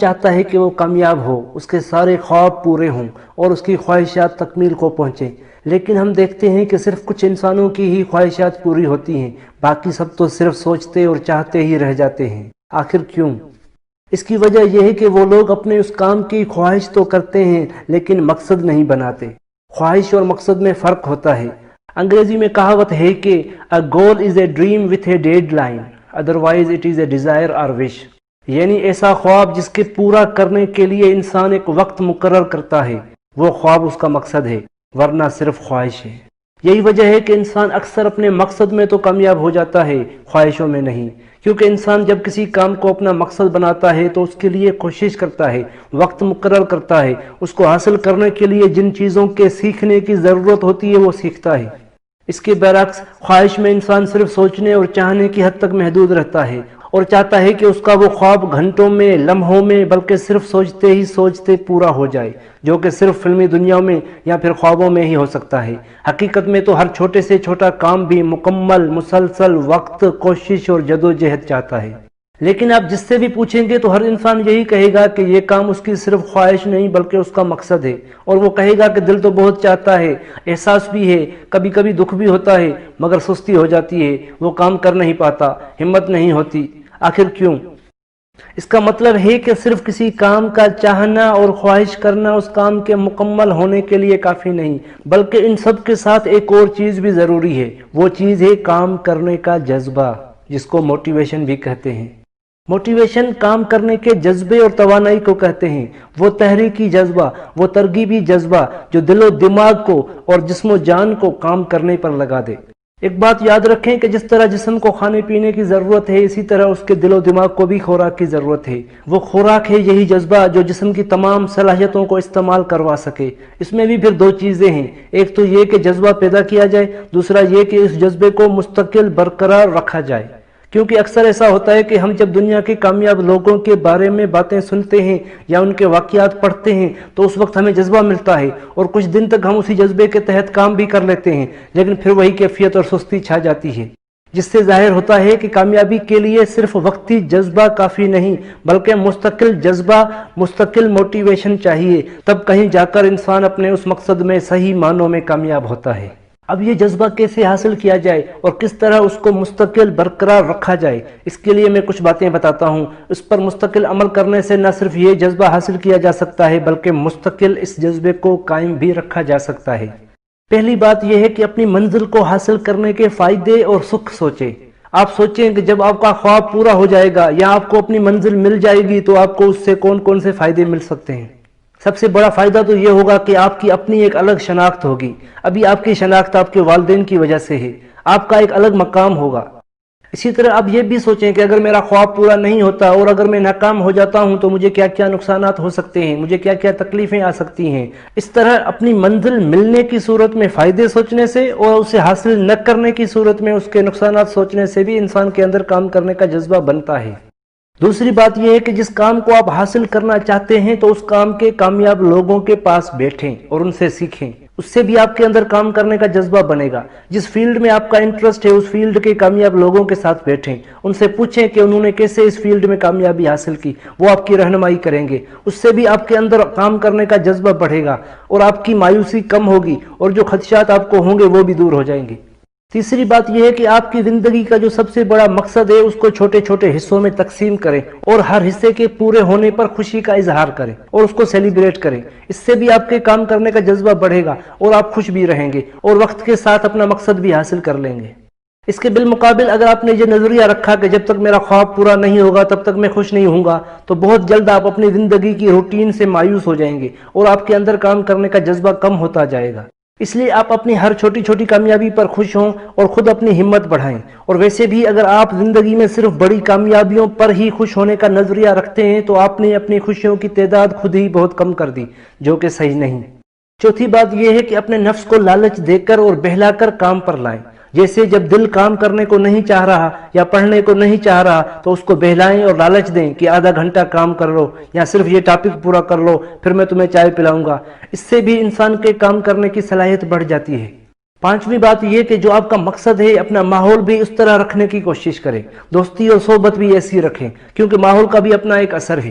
چاہتا ہے کہ وہ کامیاب ہو، اس کے سارے خواب پورے ہوں اور اس کی خواہشات تکمیل کو پہنچیں، لیکن ہم دیکھتے ہیں کہ صرف کچھ انسانوں کی ہی خواہشات پوری ہوتی ہیں، باقی سب تو صرف سوچتے اور چاہتے ہی رہ جاتے ہیں۔ آخر کیوں؟ اس کی وجہ یہ ہے کہ وہ لوگ اپنے اس کام کی خواہش تو کرتے ہیں لیکن مقصد نہیں بناتے۔ خواہش اور مقصد میں فرق ہوتا ہے۔ انگریزی میں کہاوت ہے کہ a goal is a dream with a deadline, otherwise it is a desire or wish۔ یعنی ایسا خواب جس کے پورا کرنے کے لیے انسان ایک وقت مقرر کرتا ہے، وہ خواب اس کا مقصد ہے، ورنہ صرف خواہش ہے۔ یہی وجہ ہے کہ انسان اکثر اپنے مقصد میں تو کامیاب ہو جاتا ہے، خواہشوں میں نہیں، کیونکہ انسان جب کسی کام کو اپنا مقصد بناتا ہے تو اس کے لیے کوشش کرتا ہے، وقت مقرر کرتا ہے، اس کو حاصل کرنے کے لیے جن چیزوں کے سیکھنے کی ضرورت ہوتی ہے وہ سیکھتا ہے۔ اس کے برعکس خواہش میں انسان صرف سوچنے اور چاہنے کی حد تک محدود رہتا ہے اور چاہتا ہے کہ اس کا وہ خواب گھنٹوں میں، لمحوں میں، بلکہ صرف سوچتے ہی سوچتے پورا ہو جائے، جو کہ صرف فلمی دنیا میں یا پھر خوابوں میں ہی ہو سکتا ہے۔ حقیقت میں تو ہر چھوٹے سے چھوٹا کام بھی مکمل، مسلسل وقت، کوشش اور جدوجہد چاہتا ہے۔ لیکن آپ جس سے بھی پوچھیں گے تو ہر انسان یہی کہے گا کہ یہ کام اس کی صرف خواہش نہیں بلکہ اس کا مقصد ہے، اور وہ کہے گا کہ دل تو بہت چاہتا ہے، احساس بھی ہے، کبھی کبھی دکھ بھی ہوتا ہے، مگر سستی ہو جاتی ہے، وہ کام کر نہیں پاتا، ہمت نہیں ہوتی۔ آخر کیوں؟ اس کا مطلب ہے کہ صرف کسی کام کا چاہنا اور خواہش کرنا اس کام کے مکمل ہونے کے لیے کافی نہیں، بلکہ ان سب کے ساتھ ایک اور چیز بھی ضروری ہے۔ وہ چیز ہے کام کرنے کا جذبہ، جس کو موٹیویشن بھی کہتے ہیں۔ موٹیویشن کام کرنے کے جذبے اور توانائی کو کہتے ہیں، وہ تحریکی جذبہ، وہ ترغیبی جذبہ جو دل و دماغ کو اور جسم و جان کو کام کرنے پر لگا دے۔ ایک بات یاد رکھیں کہ جس طرح جسم کو کھانے پینے کی ضرورت ہے، اسی طرح اس کے دل و دماغ کو بھی خوراک کی ضرورت ہے۔ وہ خوراک ہے یہی جذبہ جو جسم کی تمام صلاحیتوں کو استعمال کروا سکے۔ اس میں بھی پھر دو چیزیں ہیں، ایک تو یہ کہ جذبہ پیدا کیا جائے، دوسرا یہ کہ اس جذبے کو مستقل برقرار رکھا جائے۔ کیونکہ اکثر ایسا ہوتا ہے کہ ہم جب دنیا کے کامیاب لوگوں کے بارے میں باتیں سنتے ہیں یا ان کے واقعات پڑھتے ہیں تو اس وقت ہمیں جذبہ ملتا ہے اور کچھ دن تک ہم اسی جذبے کے تحت کام بھی کر لیتے ہیں، لیکن پھر وہی کیفیت اور سستی چھا جاتی ہے، جس سے ظاہر ہوتا ہے کہ کامیابی کے لیے صرف وقتی جذبہ کافی نہیں بلکہ مستقل جذبہ، مستقل موٹیویشن چاہیے، تب کہیں جا کر انسان اپنے اس مقصد میں صحیح معنوں میں کامیاب ہوتا ہے۔ اب یہ جذبہ کیسے حاصل کیا جائے اور کس طرح اس کو مستقل برقرار رکھا جائے، اس کے لیے میں کچھ باتیں بتاتا ہوں۔ اس پر مستقل عمل کرنے سے نہ صرف یہ جذبہ حاصل کیا جا سکتا ہے بلکہ مستقل اس جذبے کو قائم بھی رکھا جا سکتا ہے۔ پہلی بات یہ ہے کہ اپنی منزل کو حاصل کرنے کے فائدے اور سکھ سوچیں۔ آپ سوچیں کہ جب آپ کا خواب پورا ہو جائے گا یا آپ کو اپنی منزل مل جائے گی تو آپ کو اس سے کون کون سے فائدے مل سکتے ہیں۔ سب سے بڑا فائدہ تو یہ ہوگا کہ آپ کی اپنی ایک الگ شناخت ہوگی۔ ابھی آپ کی شناخت آپ کے والدین کی وجہ سے ہے، آپ کا ایک الگ مقام ہوگا۔ اسی طرح اب یہ بھی سوچیں کہ اگر میرا خواب پورا نہیں ہوتا اور اگر میں ناکام ہو جاتا ہوں تو مجھے کیا کیا نقصانات ہو سکتے ہیں، مجھے کیا کیا تکلیفیں آ سکتی ہیں۔ اس طرح اپنی منزل ملنے کی صورت میں فائدے سوچنے سے اور اسے حاصل نہ کرنے کی صورت میں اس کے نقصانات سوچنے سے بھی انسان کے اندر کام کرنے کا جذبہ بنتا ہے۔ دوسری بات یہ ہے کہ جس کام کو آپ حاصل کرنا چاہتے ہیں تو اس کام کے کامیاب لوگوں کے پاس بیٹھیں اور ان سے سیکھیں، اس سے بھی آپ کے اندر کام کرنے کا جذبہ بنے گا۔ جس فیلڈ میں آپ کا انٹرسٹ ہے اس فیلڈ کے کامیاب لوگوں کے ساتھ بیٹھیں، ان سے پوچھیں کہ انہوں نے کیسے اس فیلڈ میں کامیابی حاصل کی، وہ آپ کی رہنمائی کریں گے، اس سے بھی آپ کے اندر کام کرنے کا جذبہ بڑھے گا اور آپ کی مایوسی کم ہوگی اور جو خدشات آپ کو ہوں گے وہ بھی دور ہو جائیں گے۔ تیسری بات یہ ہے کہ آپ کی زندگی کا جو سب سے بڑا مقصد ہے اس کو چھوٹے چھوٹے حصوں میں تقسیم کریں اور ہر حصے کے پورے ہونے پر خوشی کا اظہار کریں اور اس کو سیلیبریٹ کریں۔ اس سے بھی آپ کے کام کرنے کا جذبہ بڑھے گا اور آپ خوش بھی رہیں گے اور وقت کے ساتھ اپنا مقصد بھی حاصل کر لیں گے۔ اس کے بالمقابل اگر آپ نے یہ نظریہ رکھا کہ جب تک میرا خواب پورا نہیں ہوگا تب تک میں خوش نہیں ہوں گا تو بہت جلد آپ اپنی زندگی کی روٹین سے مایوس ہو جائیں گے اور آپ کے اندر کام کرنے کا جذبہ کم ہوتا جائے گا۔ اس لیے آپ اپنی ہر چھوٹی چھوٹی کامیابی پر خوش ہوں اور خود اپنی ہمت بڑھائیں۔ اور ویسے بھی اگر آپ زندگی میں صرف بڑی کامیابیوں پر ہی خوش ہونے کا نظریہ رکھتے ہیں تو آپ نے اپنی خوشیوں کی تعداد خود ہی بہت کم کر دی، جو کہ صحیح نہیں۔ چوتھی بات یہ ہے کہ اپنے نفس کو لالچ دے کر اور بہلا کر کام پر لائیں۔ جیسے جب دل کام کرنے کو نہیں چاہ رہا یا پڑھنے کو نہیں چاہ رہا تو اس کو بہلائیں اور لالچ دیں کہ آدھا گھنٹہ کام کر لو یا صرف یہ ٹاپک پورا کر لو، پھر میں تمہیں چائے پلاؤں گا۔ اس سے بھی انسان کے کام کرنے کی صلاحیت بڑھ جاتی ہے۔ پانچویں بات یہ کہ جو آپ کا مقصد ہے اپنا ماحول بھی اس طرح رکھنے کی کوشش کریں، دوستی اور صحبت بھی ایسی رکھیں کیونکہ ماحول کا بھی اپنا ایک اثر ہے۔